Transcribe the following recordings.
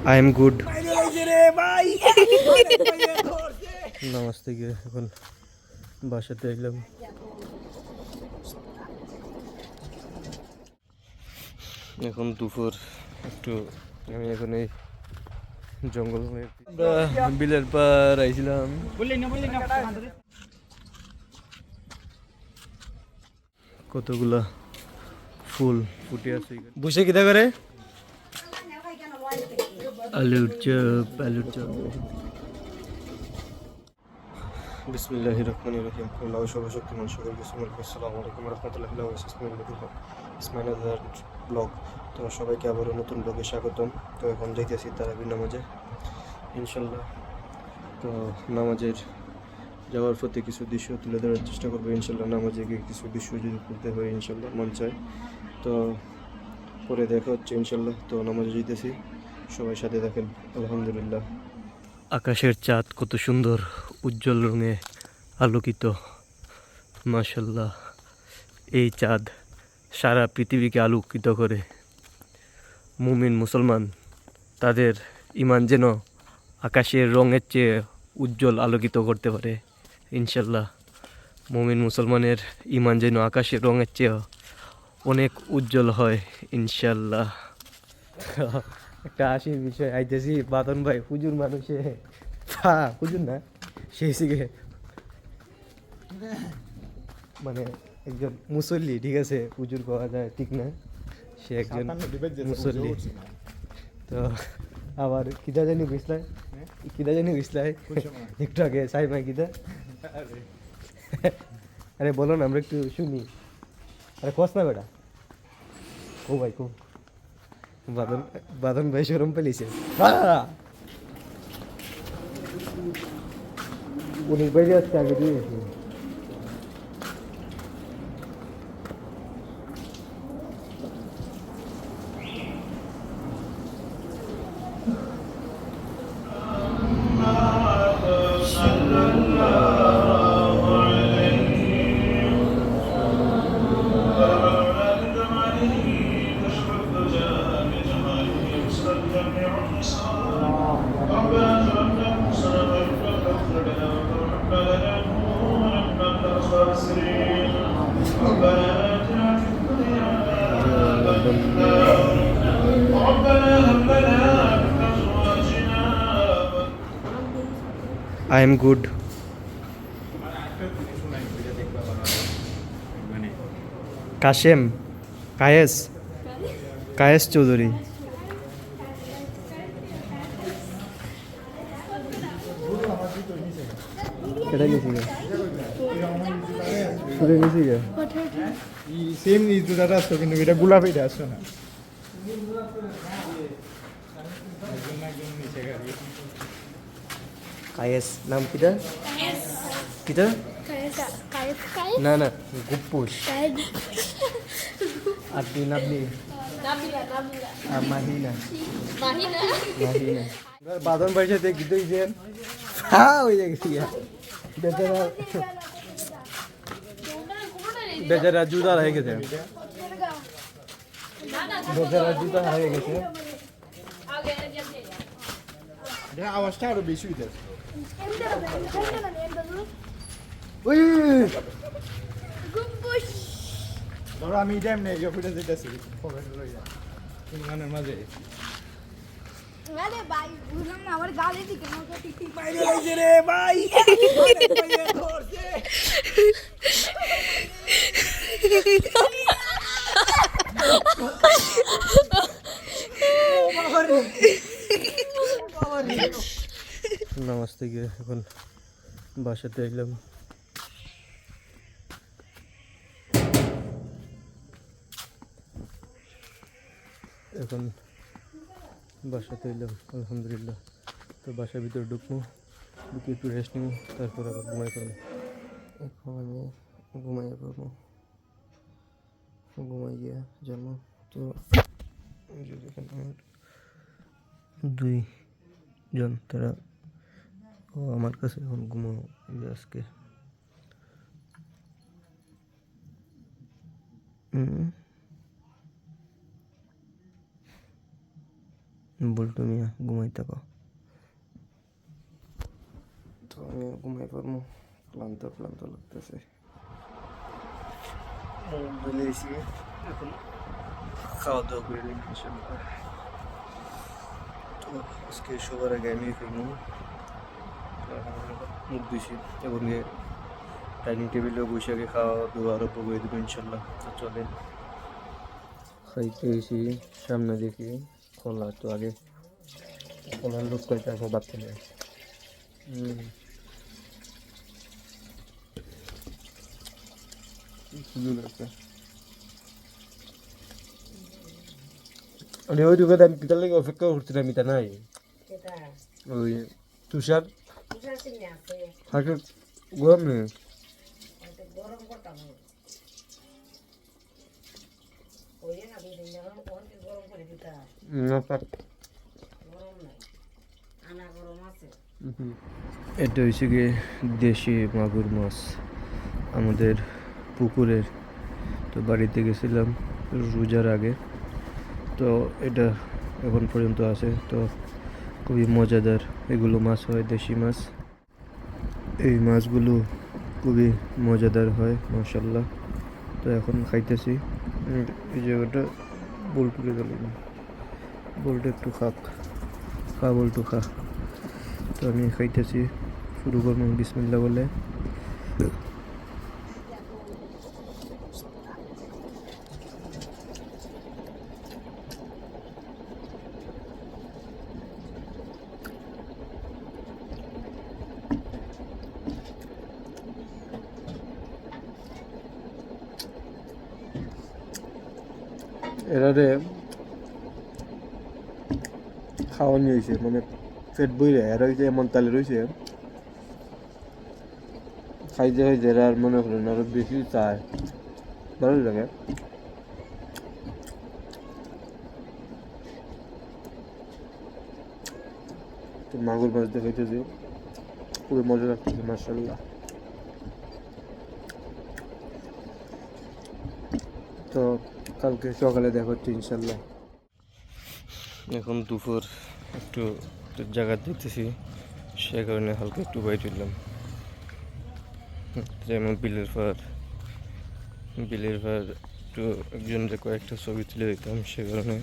I am good. নামাজ থেকে এখন বাসাতে এলাম। এখন দুপুর একটু আমি এখন এই জঙ্গল বিলের পার আইছিলাম। কতগুলা ফুল ফুটে আছে বসে কিতা করে আলুর চপ আলুর চপ। বিসমিল্লাহির রহমানির রহিম। আল্লাহ সর্বশক্তিমান সকলকে সুমন। আসসালামু আলাইকুম রহমতুল্লাহি ওয়া বারাকাতুহু। ইসমাইল ব্লগ। তো সবাইকে আবারও নতুন ব্লগে স্বাগতম। তো এখন যাইতেছি তারাবির নামাজে ইনশাল্লাহ। তো নামাজের যাওয়ার পথে কিছু দৃশ্য তুলে ধরার চেষ্টা করবো ইনশাল্লাহ। নামাজে গিয়ে কিছু দৃশ্য যদি তুলতে হয় ইনশাল্লাহ মন চায়, তো পরে দেখা হচ্ছে ইনশাল্লাহ। তো নামাজে যেতেছি, সবাই সাথে দেখেন। আলহামদুলিল্লাহ। আকাশের চাঁদ কত সুন্দর উজ্জ্বল রঙে আলোকিত, মাশাল্লাহ। এই চাঁদ সারা পৃথিবীকে আলোকিত করে। মুমিন মুসলমান তাদের ইমান যেন আকাশের রঙের চেয়ে উজ্জ্বল আলোকিত করতে পারে ইনশাল্লাহ। মুমিন মুসলমানের ইমান যেন আকাশের রঙের চেয়ে অনেক উজ্জ্বল হয় ইনশাল্লাহ। একটা হাসির বিষয় আইতেছি, বাদন ভাই হুজুর মানুষে হুজুর না, সেই সিগে মানে একজন মুসল্লি, ঠিক আছে, হুজুর পাওয়া যায় ঠিক না, সে একজন মুসল্লি। তো আবার কিতা জানি বুঝলাই, কিতা জানি বুঝলাই একটু আগে সাইমা কিতা, আরে বলো না, আমরা একটু শুনি। আরে কস না বেটা, ও ভাই কো বাদন, বাদন ভাই শরম পেলিছে। উনিশ বাইরে আসছে আগে দিয়ে গেছি। I am good. Kashem, Kayes, Kayes Chowdhury. কেটে গেছি গে, সুরে গেছি গে। সেম এই দুটাটা আসতো, কিন্তু এটা গোলাপিটা আসতো না। কায়েস নাম কিটা, কিটা না না গুপ্পুস। আর তুই নাবলি মাহিনা, মাহিনা। বাদন ভাই সাথে গীত হয়েছেন, হয়ে গেছি বেচারা, বেচারা জুতা হয়ে গেছে, বেচারা জুতা হয়ে গেছে। আওয়াজটা আরো বেশি হইতে ধরো আমি এটা এমনি ফুটে যেতেছি গানের মাঝে। আমার গালে দিকে রে ভাই নামাজ থেকে এখন বাসাতে এলাম। এখন বাসাতে এলাম আলহামদুলিল্লাহ। তো বাসার ভিতরে ঢুকবো, ঢুকে একটু রেস্ট নিব, তারপর আবার ঘুমাই পড়বো। এখন আমি ঘুমাইয়ে পড়বো, ঘুমাই গিয়ে যাবো। তো দুইজন তারা আমার কাছে এখন ঘুমো আজকে। বল্টু মিয়া ঘুমাই থাকো। তো আমি ঘুমাই পারবো, ক্লান্ত ক্লান্ত লাগতেছে। বলে এসে এখন খাওয়া দাওয়া করে নিই ইনশাল্লাহ। তো আজকে সবার আগে আমি খাইমু, মুখ দিছি এবং ডাইনিং টেবিলেও বসে আগে খাওয়া দাওয়া আরম্ভ করে দেবো ইনশাল্লাহ। তো চলেন খাইতে এসি, সামনে দেখি খোলা, তো আগে খোলার লোক কয়টা এখন বাচ্চা নেই। সুন্দর লাগছে। আমি ওই দোকানে আমি পিতার লেগে অপেক্ষা করছিলাম, এটা নাই ওই তুষার হাঁকে গরম নেই। এটা হয়েছে গিয়ে দেশি মাগুর মাছ আমাদের পুকুরের। তো বাড়িতে গেছিলাম রোজার আগে, তো এটা এখন পর্যন্ত আছে। তো খুবই মজাদার এগুলো মাছ হয়, দেশি মাছ। এই মাছগুলো খুবই মজাদার হয় মাশাআল্লাহ। তো এখন খাইতেছি। এই জায়গাটা বল্টুরে গেল, বল্টু একটু খা বল্টু খা। তো আমি খাইতেছি, শুরু করবো বিসমিল্লাহ বলে। এরারে খাওয়ানি হয়েছে, মানে পেট বইরে এরা হয়েছে এমন তালে রয়েছে, খাইতে খাইতে এরা আর মনে করেন আরো বেশি চায়, ভালো লাগে। তো মাগুর মাছ দিয়ে খাইতেছি, খুবই মজা লাগতেছে মাশাআল্লাহ। তো কালকে সকালে দেখা হচ্ছে ইনশাল্লাহ। এখন দুপুর একটু জায়গা দিতেছি, সে কারণে হালকা একটু বাইরে উঠলাম। যেমন বিলের পার একটু একজনের কয়েকটা ছবি তুলে দিতাম, সে কারণে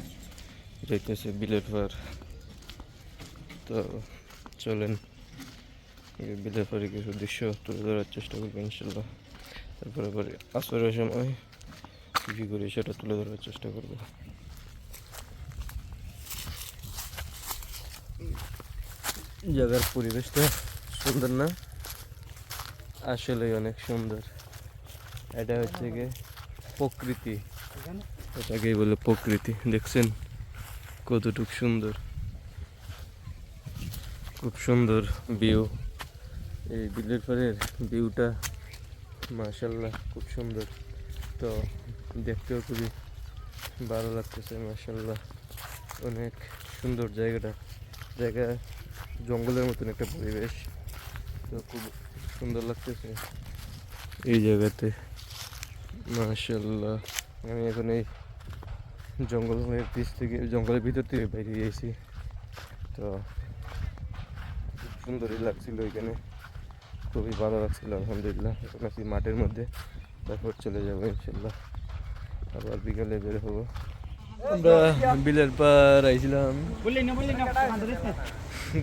যাইতেছে বিলের পার। তো চলেন বিলের পারে কিছু দৃশ্য তুলে ধরার চেষ্টা করবো ইনশাল্লাহ। তারপরে পরে আসরের সময় কী করি সেটা তুলে ধরার চেষ্টা করব। জায়গার পরিবেশটা সুন্দর না? আসলে অনেক সুন্দর। এটা হচ্ছে গিয়ে প্রকৃতি, এটাকেই বলে প্রকৃতি। দেখছেন কতটুক সুন্দর, খুব সুন্দর ভিউ। এই বিলের পাড়ের ভিউটা মাশাআল্লাহ খুব সুন্দর। তো দেখতেও খুবই ভালো লাগতেছে মাশাআল্লাহ, অনেক সুন্দর জায়গাটা। জায়গা জঙ্গলের মতন একটা পরিবেশ, তো খুব সুন্দর লাগতেছে এই জায়গাতে মাশাআল্লাহ। আমি এখন এই জঙ্গলের ভিতর থেকে বেরিয়ে এসেছি, তো খুব সুন্দরই লাগছিল এখানে, খুবই ভালো লাগছিল আলহামদুলিল্লাহ। এখন আছি মাঠের মধ্যে, তারপর চলে যাবো ইনশাল্লাহ, আবার বিকালে বের হবো। আমরা বিলের পার আইছিলাম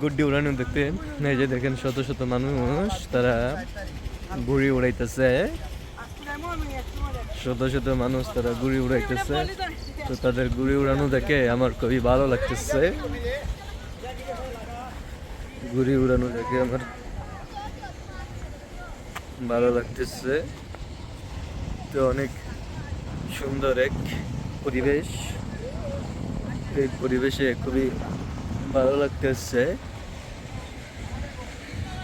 গুড্ডি উড়ানো দেখতে। এই যে দেখেন শত শত মানুষ, তারা ঘুড়ি উড়াইতেছে, শত শত মানুষ তারা ঘুড়ি উড়াইতেছে। তো তাদের ঘুড়ি উড়ানো দেখে আমার খুবই ভালো লাগতেছে, ঘুড়ি উড়ানো দেখে আমার ভালো লাগতেছে। তো অনেক সুন্দর এক পরিবেশ, এই পরিবেশে খুবই ভালো লাগতেছে,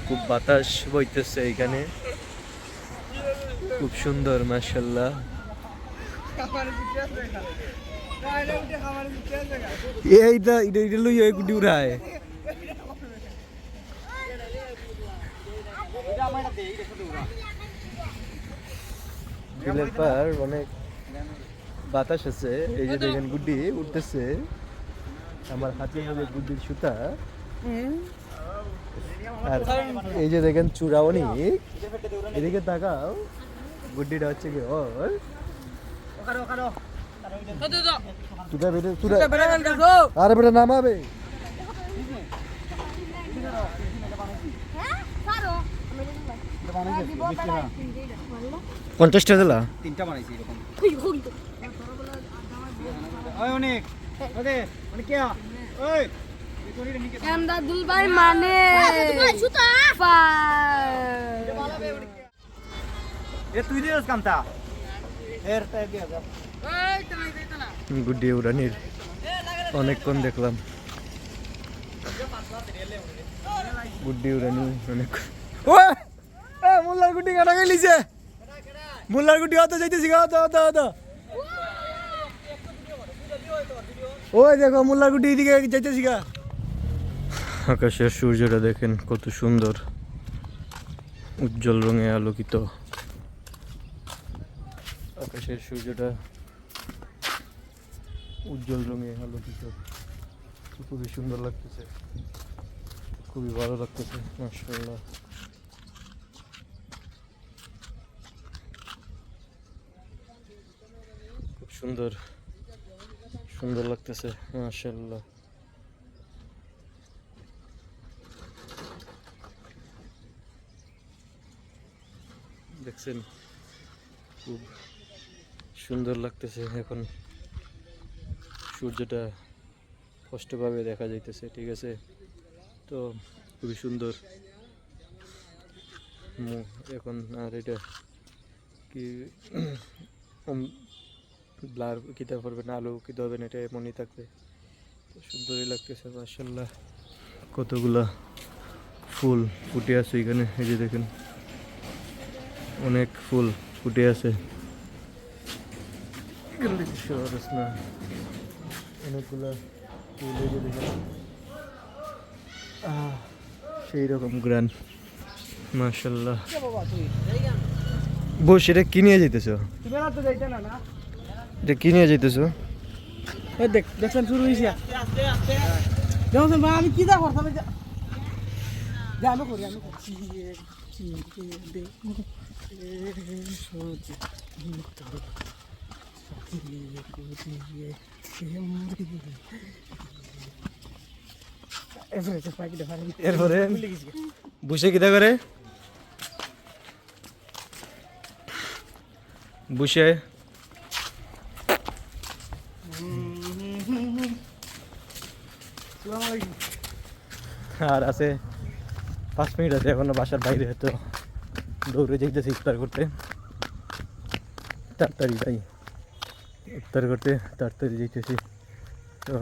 খুব বাতাস বইতেছে এখানে, খুব সুন্দর মাশাআল্লাহ। এইটা লই গুডি উড়ায়। বিলের পার অনেক বাতাস আছে, এই যে দেখেন গুড্ডি উঠতেছে, আমার হাতে হবে গুড্ডির সুতা। আর এই যে দেখেন চূড়া অনেক, এদিকে তাকাও, গুড্ডিটা হচ্ছে কি ওর আরে বেটা নামাবে হ্যাঁ 50টা দিলা। তিনটা বানাইছি এরকম ওই অনেক ওকে মানে কি ওই এমদাদুল ভাই মানে এ তুই দিস কামতা এর টাইপ দিয়া যা গুড্ডি উড়ানির অনেকক্ষণ দেখলাম, গুড্ডি উড়ানি অনেক। ও মোল্লার গুড্ডি কাটা গেলিছে, মোল্লার গুড্ডি হতে যাইতেছি গা, হতো হতো। ওই দেখো মোল্লার গুড্ডি এদিকে যাইতেছি গা। আকাশের সূর্যটা দেখেন কত সুন্দর, উজ্জ্বল রঙে আলোকিত। আকাশের সূর্যটা উজ্জ্বল রঙে আলোকিত, খুবই সুন্দর লাগতেছে, খুবই ভালো লাগতেছে মাশাআল্লাহ। খুব সুন্দর সুন্দর লাগতেছে মাশাআল্লাহ। দেখছেন খুব সুন্দর লাগতেছে। এখন সূর্যটা স্পষ্টভাবে দেখা যাইতেছে, ঠিক আছে, তো খুবই সুন্দর। এখন আর এটা কি ব্লার কিতে পারবে না, আলো কিতে হবে না, এটা এমনই থাকবে। সুন্দরই লাগতেছে মাশাআল্লাহ। কতগুলা ফুল ফুটে আছে এখানে, এই যে দেখেন অনেক ফুল ফুটে আছে, অনেকগুলা ফুল, এই যে দেখেন সেই রকম গ্রান মাশাআল্লাহ। বস, এটা কি নিয়ে যাইতেছো? তুমি না তো যাইতে না না এটা কি নিয়ে যাইতেছো? এই দেখ দেখছেন শুরু হইছে আস্তে আস্তে দেখছেন ভাই আমি কি দা করতাম জানো করি আমি করছি দে সোচ এরপরে বসে কিটা করে বসে আর আছে 5 মিনিট আছে এখনো বাসার বাইরে, তো দৌড়ে যাইতেছি ইফতার করতে। তাড়াতাড়ি যাই ইফতার করতে, তাড়াতাড়ি যাইতেছি। তো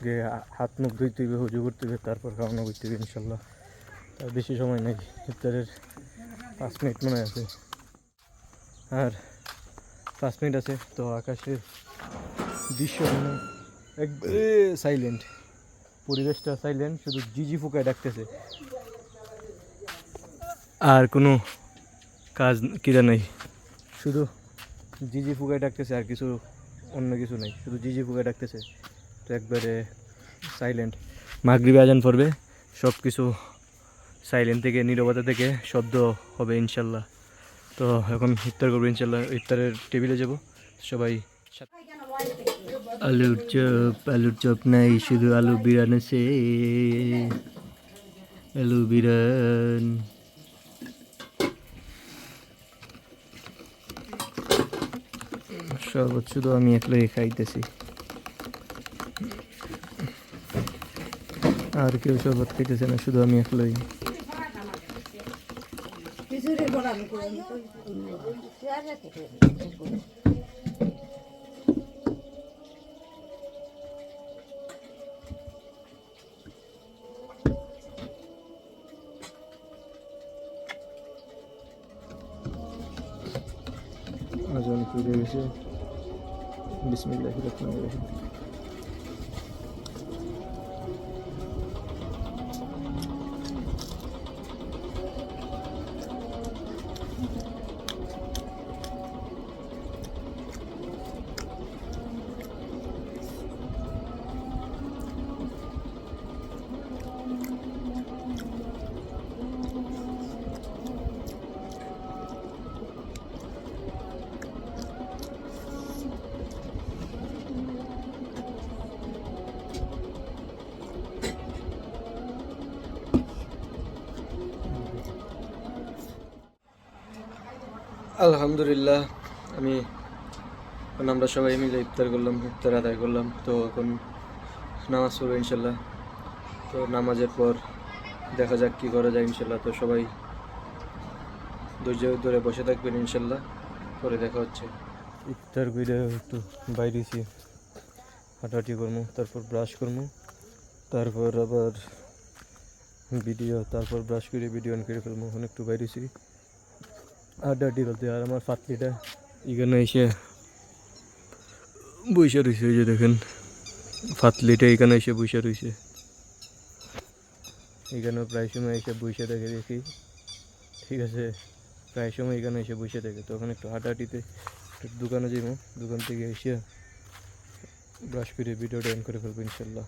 গিয়ে হাত মুখ ধুইতে হবে, হুজু করতে হবে, তারপর খাওয়ানো করতে হবে ইনশাল্লাহ। আর বেশি সময় নেই, ইফতারের 5 মিনিট মনে আছে, আর 5 মিনিট আছে। তো আকাশের দৃশ্য মানে একবারে সাইলেন্ট, পরিবেশটা সাইলেন্ট, শুধু জিজি ফুকায় ডাকতেছে, আর কোনো কাজ কিরা নেই, শুধু জিজি ফুকায় ডাকতেছে, আর কিছু অন্য কিছু নেই, শুধু জিজি ফুকায় ডাকতেছে। তো একবারে সাইলেন্ট। মাগরিবে আজান পড়বে, সব কিছু সাইলেন্ট থেকে, নীরবতা থেকে শব্দ হবে ইনশাল্লাহ। তো এখন ইফতার করবো ইনশাল্লাহ, ইফতারের টেবিলে যাব সবাই। আলুর চপ নাই, শুধু আলু বিরান আছে, আলু বিরান। শরবত শুধু আমি একলাই খাইতেছি, আর কেউ শরবত খাইতেছে না, শুধু আমি একলাই। আজান ফিরে গেছে, বিসমিল্লাহির রহমানির রহিম। আলহামদুলিল্লাহ আমি এখন আমরা সবাই মিলে ইফতার করলাম, ইফতার আদায় করলাম। তো এখন নামাজ পড়বো ইনশাল্লাহ। তো নামাজের পর দেখা যাক কী করা যায় ইনশাল্লাহ। তো সবাই ধৈর্য ধরে বসে থাকবেন ইনশাল্লাহ, পরে দেখা হচ্ছে। ইফতার করে একটু বাইরেছি, হাঁটাহাঁটি করবো, তারপর ব্রাশ করবো, তারপর আবার তারপর ব্রাশ করে ভিডিও অন করে ফেলবো। এখন একটু বাইরেছি হাঁটাহাঁটি করতে। আর আমার ফাতলিটা এখানে এসে বইসা রয়েছে, ওই যে দেখেন ফাতলিটা এখানে এসে বইসা রয়েছে। এখানে প্রায় সময় এসে বইসা দেখি, ঠিক আছে, প্রায় সময় এখানে এসে বসে থাকে। তখন একটু হাঁটাহাঁটিতে একটু দোকানে যাবো, দোকান থেকে এসে ব্রাশ করে ভিডিওটা অন করে ফেলবো ইনশাল্লাহ।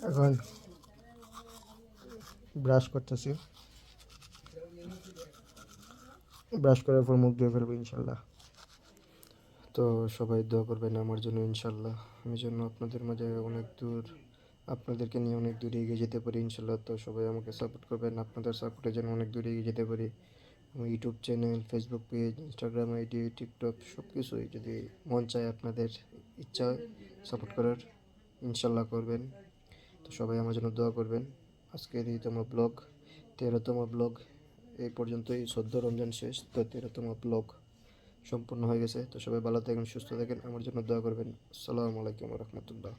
এখন ব্রাশ করতেছি, ব্রাশ করার পর মুখ ধুয়ে ফেলবো ইনশাল্লাহ। তো সবাই দোয়া করবেন আমার জন্য ইনশাল্লাহ, আমি যেন আপনাদের মাঝে অনেক দূর, আপনাদেরকে নিয়ে অনেক দূরে এগিয়ে যেতে পারি ইনশাল্লাহ। তো সবাই আমাকে সাপোর্ট করবেন, আপনাদের সাপোর্টে যেন অনেক দূরে এগিয়ে যেতে পারি। আমার YouTube channel, Facebook page, Instagram ID, TikTok সব কিছুই যদি মন চায়, আপনাদের ইচ্ছা সাপোর্ট করার, ইনশাল্লাহ করবেন। তো সবাই আমার জন্য দোয়া করবেন। আজকের এই তম ব্লগ, 13তম ব্লগ এই পর্যন্তই। 14 রমজান শেষ, তো 13তম ব্লগ সম্পূর্ণ হয়ে গেছে। তো সবাই ভালো থাকেন, সুস্থ থাকেন, আমার জন্য দোয়া করবেন। আসসালামু আলাইকুম রহমতুল্লাহ।